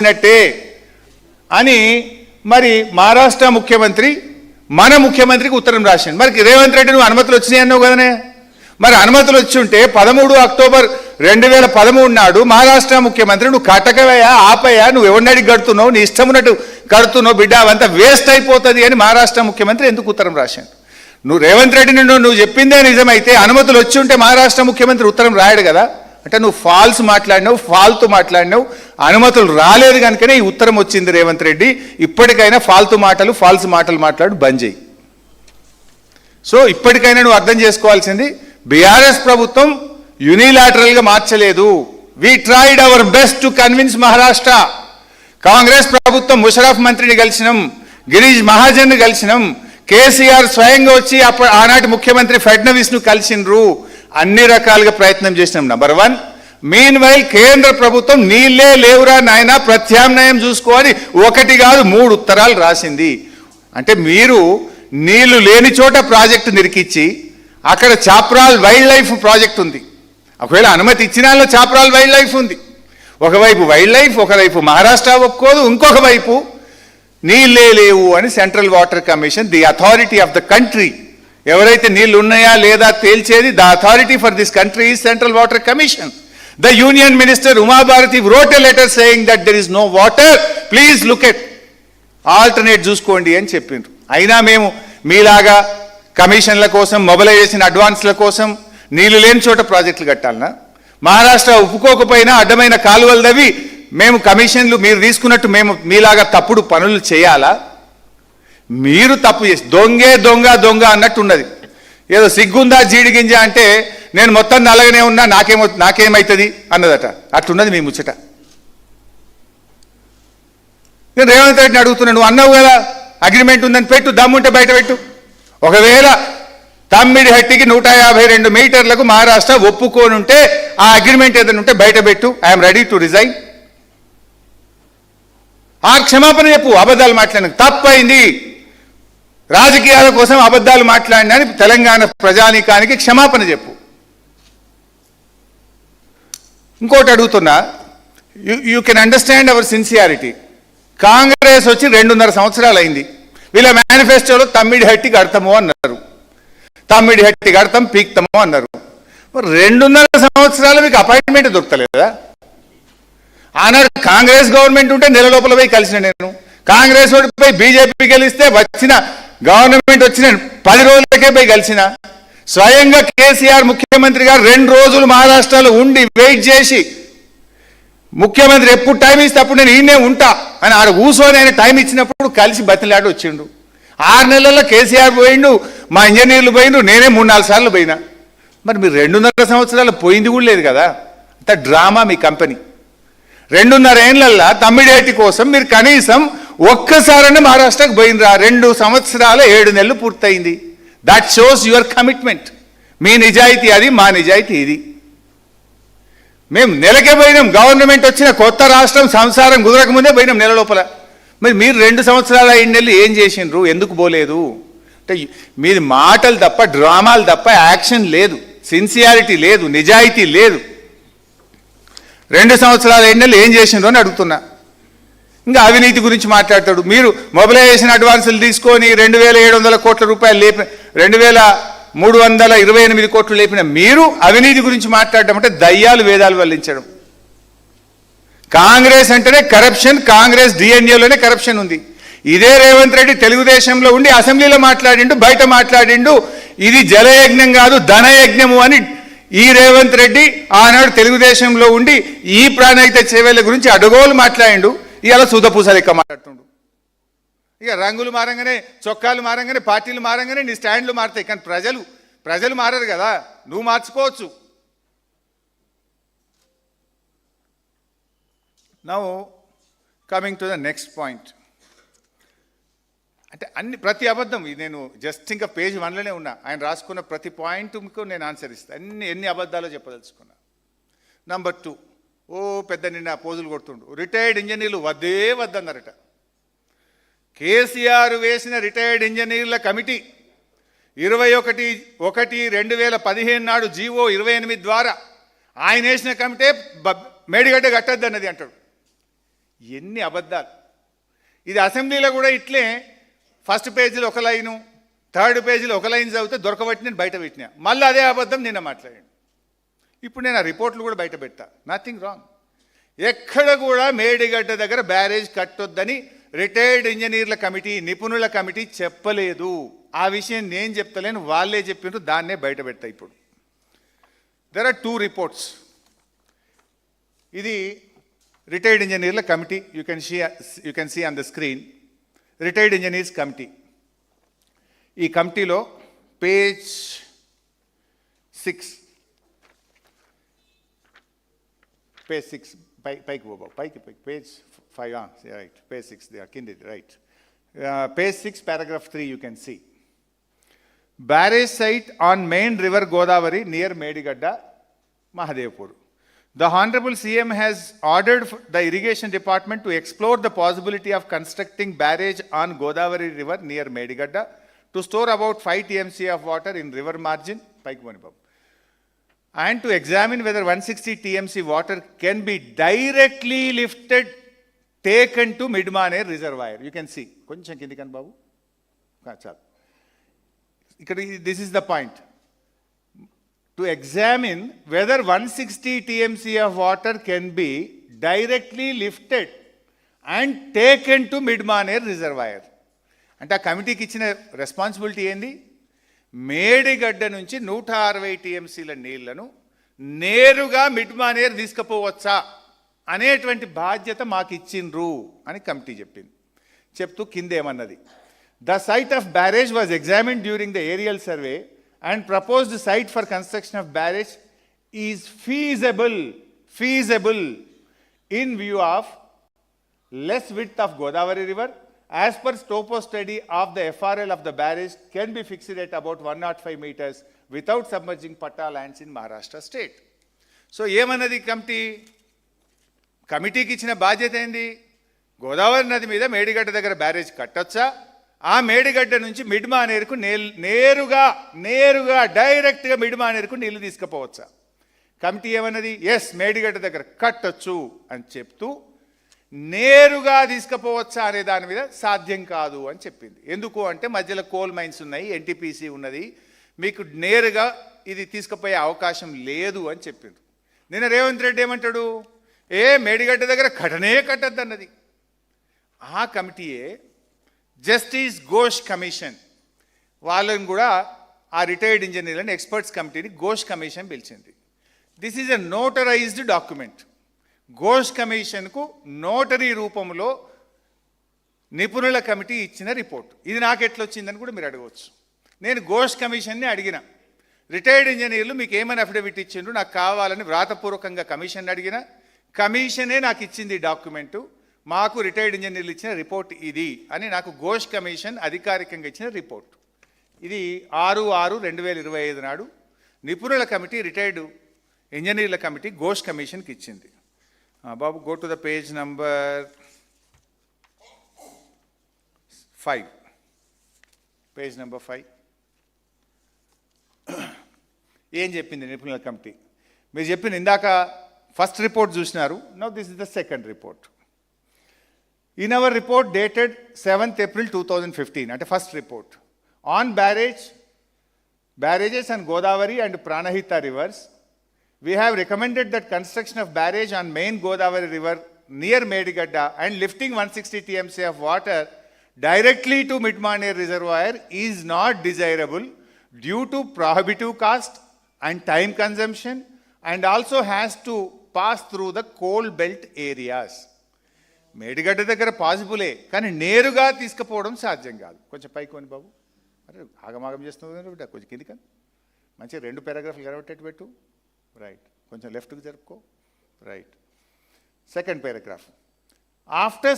రాసినట్టే అని మరి మహారాష్ట్ర ముఖ్యమంత్రి మన ముఖ్యమంత్రికి ఉత్తరం రాసిండు. మరి రేవంత్ రెడ్డి నువ్వు అనుమతులు వచ్చినాయి అన్నావు కదనే, మరి అనుమతులు వచ్చి ఉంటే 13 అక్టోబర్ 2013 నాడు మహారాష్ట్ర ముఖ్యమంత్రి నువ్వు కట్టకవయ్యా ఆపయ్యా, నువ్వు ఎవరినడికి కడుతున్నావు, నీ ఇష్టం ఉన్నట్టు కడుతున్నావు బిడ్డ, అవంతా వేస్ట్ అయిపోతుంది అని మహారాష్ట్ర ముఖ్యమంత్రి ఎందుకు ఉత్తరం రాశాడు? నువ్వు రేవంత్ రెడ్డిని నువ్వు చెప్పిందే నిజమైతే అనుమతులు వచ్చి ఉంటే మహారాష్ట్ర ముఖ్యమంత్రి ఉత్తరం రాయడు కదా. అంటే నువ్వు ఫాల్స్ మాట్లాడినావు, ఫాల్తు మాట్లాడినావు, అనుమతులు రాలేదు కనుకనే ఈ ఉత్తరం వచ్చింది. రేవంత్ రెడ్డి ఇప్పటికైనా ఫాల్తు మాటలు ఫాల్స్ మాటలు మాట్లాడు బంద్ చేయి. సో ఇప్పటికైనా నువ్వు అర్థం చేసుకోవాల్సింది, బీఆర్ఎస్ ప్రభుత్వం యూనిలాటరల్గా మార్చలేదు. We tried our best to convince Maharashtra. Congress ప్రభుత్వం ముషరఫ్ మంత్రిని కలిసినాం, గిరీష్ మహాజన్ కలిసినాం, కేసీఆర్ స్వయంగా వచ్చి ఆనాటి ముఖ్యమంత్రి ఫడ్నవీస్ను కలిసినరు, అన్ని రకాలుగా ప్రయత్నం చేసినాం. నంబర్ 1. మీన్ వైల్ కేంద్ర ప్రభుత్వం నీళ్ళే లేవురా నాయన ప్రత్యామ్నాయం చూసుకోవాలి 1 కాదు 3 ఉత్తరాలు రాసింది. అంటే మీరు నీళ్లు లేని చోట ప్రాజెక్టు నిరికిచ్చి అక్కడ చాప్రాల్ వైల్డ్ లైఫ్ ప్రాజెక్ట్ ఉంది, ఒకవేళ అనుమతి ఇచ్చిన చాప్రాల్ వైల్డ్ లైఫ్ ఉంది. ఒకవైపు వైల్డ్ లైఫ్, ఒకవైపు మహారాష్ట్ర ఒప్పుకోదు, ఇంకొక వైపు నీళ్ళే లేవు అని central water commission, the authority of the country, ఎవరైతే నీళ్లు ఉన్నాయా లేదా తేల్చేది, the authority for this country is central water commission. The union minister Uma Bharati wrote a letter saying that there is no water, please look at alternate చూసుకోండి అని చెప్పిండ్రు. అయినా మేము మీలాగా కమిషన్ల కోసం, మొబిలైజేషన్ అడ్వాన్స్ల కోసం నీళ్లు లేని చోట ప్రాజెక్టులు కట్టాలనా? మహారాష్ట్ర ఒప్పుకోకపోయినా అడ్డమైన కాలువలు దవి మేము కమిషన్లు మీరు తీసుకున్నట్టు మేము మీలాగా తప్పుడు పనులు చేయాలా? మీరు తప్పు చేసి దొంగే దొంగ దొంగ అన్నట్టు ఉన్నది. ఏదో సిగ్గుందా జీడి గింజ అంటే నేను మొత్తం నల్లగానే ఉన్నా నాకేమవుతుంది అన్నదట, అట్టున్నది మీ ముచ్చట. నేను రేవంత్ రెడ్డిని అడుగుతున్నాను, నువ్వు అన్నావు కదా అగ్రిమెంట్ ఉందని, పెట్టు, దమ్ముంటే బయట పెట్టు. ఒకవేళ తమ్మిడిహట్టికి 152 మీటర్లకు మహారాష్ట్ర ఒప్పుకోనుంటే ఆ అగ్రిమెంట్ ఏదైనా ఉంటే బయట పెట్టు, ఐఎమ్ రెడీ టు రిజైన్. ఆ క్షమాపణ చెప్పు. అబద్ధాలు మాట్లాడిన తప్పైంది, రాజకీయాల కోసం అబద్ధాలు మాట్లాడినా తెలంగాణ ప్రజానీకానికి క్షమాపణ చెప్పు. ఇంకోటి అడుగుతున్నా, you can understand our sincerity. Congress వచ్చి 2.5 సంవత్సరాలు అయింది. వీళ్ళ మేనిఫెస్టోలో తమ్మిడిహట్టి కడతాము అన్నారు, తమ్మిడిహట్టి కడతాం పీక్తాము అన్నారు. మరి 2.5 సంవత్సరాలు మీకు అపాయింట్మెంట్ దొరకలేదా? ఆనాడు కాంగ్రెస్ గవర్నమెంట్ ఉంటే నెల లోపల పోయి కలిసిన నేను, కాంగ్రెస్ ఓడిపోయి బీజేపీ గెలిస్తే వచ్చిన గవర్నమెంట్ వచ్చిన 10 రోజులకే పోయి కలిసిన. స్వయంగా కేసీఆర్ ముఖ్యమంత్రి గారు 2 రోజులు మహారాష్ట్రలో ఉండి వెయిట్ చేసి, ముఖ్యమంత్రి ఎప్పుడు టైం ఇస్తే అప్పుడు నేను ఈయనే ఉంటా అని ఆడ కూర్చొని ఆయన టైం ఇచ్చినప్పుడు కలిసి బతిలాడి వచ్చిండు. 6 నెలల్లో కేసీఆర్ పోయిండు, మా ఇంజనీర్లు పోయిండు, నేనే 3-4 సార్లు పోయినా. మరి మీరు 2.5 సంవత్సరాలు పోయింది కూడా లేదు కదా. అంత డ్రామా మీ కంపెనీ. 2.5 ఏళ్లల్లో తమ్మిడిహట్టి కోసం మీరు కనీసం ఒక్కసారైనా మహారాష్ట్రకు పోయినరా? 2 సంవత్సరాల 7 నెలలు పూర్తయింది. That shows your commitment. మీ నిజాయితీ అది, మా నిజాయితీ ఇది. మేము నెలకే పోయినాం, గవర్నమెంట్ వచ్చిన కొత్త రాష్ట్రం సంసారం కుదరక ముందే పోయినాం నెల లోపల. మరి మీరు 2 సంవత్సరాల 7 నెలలు ఏం చేసిండ్రు? ఎందుకు పోలేదు? అంటే మీది మాటలు తప్ప, డ్రామాలు తప్ప యాక్షన్ లేదు, సిన్సియారిటీ లేదు, నిజాయితీ లేదు. 2 సంవత్సరాల 7 నెలలు ఏం చేసిండ్రు అని అడుగుతున్నా. ఇంకా అవినీతి గురించి మాట్లాడతాడు. మీరు మొబిలైజేషన్ అడ్వాన్సులు తీసుకొని 2,700 కోట్ల రూపాయలు లేపిన, 2,328 కోట్లు లేపిన మీరు అవినీతి గురించి మాట్లాడడం అంటే దయ్యాలు వేదాలు వల్లించడం. కాంగ్రెస్ అంటేనే కరప్షన్, కాంగ్రెస్ డిఎన్ఏలోనే కరప్షన్ ఉంది. ఇదే రేవంత్ రెడ్డి తెలుగుదేశంలో ఉండి అసెంబ్లీలో మాట్లాడిండు, బయట మాట్లాడిండు, ఇది జలయజ్ఞం కాదు ధనయజ్ఞము అని. ఈ రేవంత్ రెడ్డి ఆనాడు తెలుగుదేశంలో ఉండి ఈ ప్రాణహిత చేవేళ్ల గురించి అడగోలు మాట్లాడిండు, ఇవాళ సూదపూస లెక్క మాట్లాడుతుండు. ఇక రంగులు మారంగానే, చొక్కాలు మారంగానే, పార్టీలు మారంగానే నీ స్టాండ్లు మారుతాయి. కానీ ప్రజలు మారరు కదా, నువ్వు మార్చుకోవచ్చు. Now coming to the next point. అంటే ప్రతి అబద్ధం, నేను జస్ట్ ఇంకా పేజ్ 1లోనే ఉన్నా, ఆయన రాసుకున్న ప్రతి పాయింట్కు నేను ఆన్సర్ ఇస్తాను. ఎన్ని అబద్ధాలో చెప్పదలుచుకున్నా. నంబర్ 2, పెద్ద నిన్న పోజులు కొడుతుండు. రిటైర్డ్ ఇంజనీర్లు వద్దే వద్దన్నారట. కేసీఆర్ వేసిన రిటైర్డ్ ఇంజనీర్ల కమిటీ 21/1/2015 నాడు జీవో 28 ద్వారా ఆయన వేసిన కమిటీ మేడిగడ్డ కట్టద్దన్నది అంటాడు. ఎన్ని అబద్ధాలు. ఇది అసెంబ్లీలో కూడా ఇట్లే ఫస్ట్ పేజీలో ఒక లైను, థర్డ్ పేజీలో ఒక లైన్ చదివితే దొరకబట్టి నేను బయట పెట్టినా, మళ్ళీ అదే అబద్ధం నిన్న మాట్లాడాను. ఇప్పుడు నేను ఆ రిపోర్ట్లు కూడా బయట పెట్టా, నథింగ్ రాంగ్. ఎక్కడ కూడా మేడిగడ్డ దగ్గర బ్యారేజ్ కట్టొద్దని రిటైర్డ్ ఇంజనీర్ల కమిటీ, నిపుణుల కమిటీ చెప్పలేదు. ఆ విషయం నేను చెప్తలేను, వాళ్ళే చెప్పిండ్రు, దాన్నే బయట పెట్టా. ఇప్పుడు దెర్ ఆర్ 2 రిపోర్ట్స్. ఇది రిటైర్డ్ ఇంజనీర్ల committee, you can see on the screen, retired engineers committee. ఈ కమిటీలో పేజ్ 6 పైకి పోబావు, పైకి పేజ్ 5 రైట్, పేజ్ 6 కింది right, page 6 paragraph 3 you can see. Barrage site on main river Godavari near Medigadda, Mahadevpur. The Honorable CM has ordered the irrigation department to explore the possibility of constructing barrage on Godavari river near Medigadda to store about 5 TMC of water in river margin, and to examine whether 160 TMC water can be directly lifted, taken to Midmaner reservoir. You can see. Koncham kindi kan babu. This is the point. To examine whether 160 TMC of water can be directly lifted and taken to Midmaner reservoir. అంటే ఆ కమిటీకి ఇచ్చిన responsibility ఏంది? మేడిగడ్డ నుంచి 160 టీఎంసీల నీళ్లను నేరుగా మిడ్మానేర్ తీసుకుపోవచ్చా అనేటువంటి బాధ్యత మాకు ఇచ్చిండ్రు అని కమిటీ చెప్పింది. చెప్తూ కిందేమన్నది, the site of barrage was examined during the aerial survey and proposed site for construction of barrage is feasible in view of less width of Godavari river. As per topo study of the FRL of the barrage can be fixed at about 105 meters without submerging Patta lands in Maharashtra state. So, ఏమన్నది కమిటీకి ఇచ్చిన బాధ్యత ఏంది? గోదావరి నది మీద మేడిగడ్డ దగ్గర barrage కట్టొచ్చా, ఆ మేడిగడ్డ నుంచి మిడ్మానేరుకు నేరుగా డైరెక్ట్గా మిడ్మానేరుకు నీళ్లు తీసుకుపోవచ్చా? కమిటీ ఏమన్నది? ఎస్, మేడిగడ్డ దగ్గర కట్టొచ్చు అని చెప్తూ నేరుగా తీసుకుపోవచ్చా అనే దాని మీద సాధ్యం కాదు అని చెప్పింది. ఎందుకు అంటే మధ్యలో కోల్ మైన్స్ ఉన్నాయి, ఎన్టీపీసీ ఉన్నది, మీకు నేరుగా ఇది తీసుకుపోయే అవకాశం లేదు అని చెప్పింది. నిన్న రేవంత్ రెడ్డి ఏమంటాడు? మేడిగడ్డ దగ్గర కట్టద్దు అన్నది. ఆ కమిటీయే జస్టిస్ ఘోష్ కమిషన్ వాళ్ళని కూడా, ఆ రిటైర్డ్ ఇంజనీర్లని ఎక్స్పర్ట్స్ కమిటీని ఘోష్ కమిషన్ పిలిచింది. This is a notarised document. Ghosh కమిషన్కు నోటరీ రూపంలో నిపుణుల కమిటీ ఇచ్చిన రిపోర్ట్. ఇది నాకు ఎట్లా వచ్చిందని కూడా మీరు అడగవచ్చు. నేను ఘోష్ కమిషన్ని అడిగిన, రిటైర్డ్ ఇంజనీర్లు మీకు ఏమైనా అఫిడవిట్ ఇచ్చిండ్రు నాకు కావాలని వ్రాతపూర్వకంగా కమిషన్ అడిగిన, కమిషనే నాకు ఇచ్చింది ఈ డాక్యుమెంటు, మాకు రిటైర్డ్ ఇంజనీర్లు ఇచ్చిన రిపోర్ట్ ఇది అని నాకు ఘోష్ కమిషన్ అధికారికంగా ఇచ్చిన రిపోర్ట్. ఇది 6/6/2025 నాడు నిపుణుల కమిటీ, రిటైర్డ్ ఇంజనీర్ల కమిటీ ఘోష్ కమిషన్కి ఇచ్చింది. బాబు, go to the page number 5. Page number 5 ఏం చెప్పింది నిపుణుల కమిటీ? మీరు చెప్పిన ఇందాక ఫస్ట్ రిపోర్ట్ చూసినారు. Now this is the second report. In our report dated 7th April 2015, అంటే first report on barrages on Godavari and Pranahita rivers, we have recommended that construction of barrage on main Godavari river near Medigadda and lifting 160 TMC of water directly to Midmaner reservoir is not desirable due to prohibitive cost and time consumption, and also has to pass through the coal belt areas. Medigadda దగ్గర పాసిబులే, కానీ నేరుగా తీసుకుపోవడం సాధ్యం కాదు. కొంచెం పైకి కొని బాబు, అరే ఆగమాగం చేస్తుంది బిడ్డ, కొంచెం కింది కానీ మంచిగా 2 పారాగ్రాఫ్లు కనబట్టేట్టు పెట్టు. రైట్, కొంచెం లెఫ్ట్కి జరుపుకో. Right, second paragraph. ఆఫ్టర్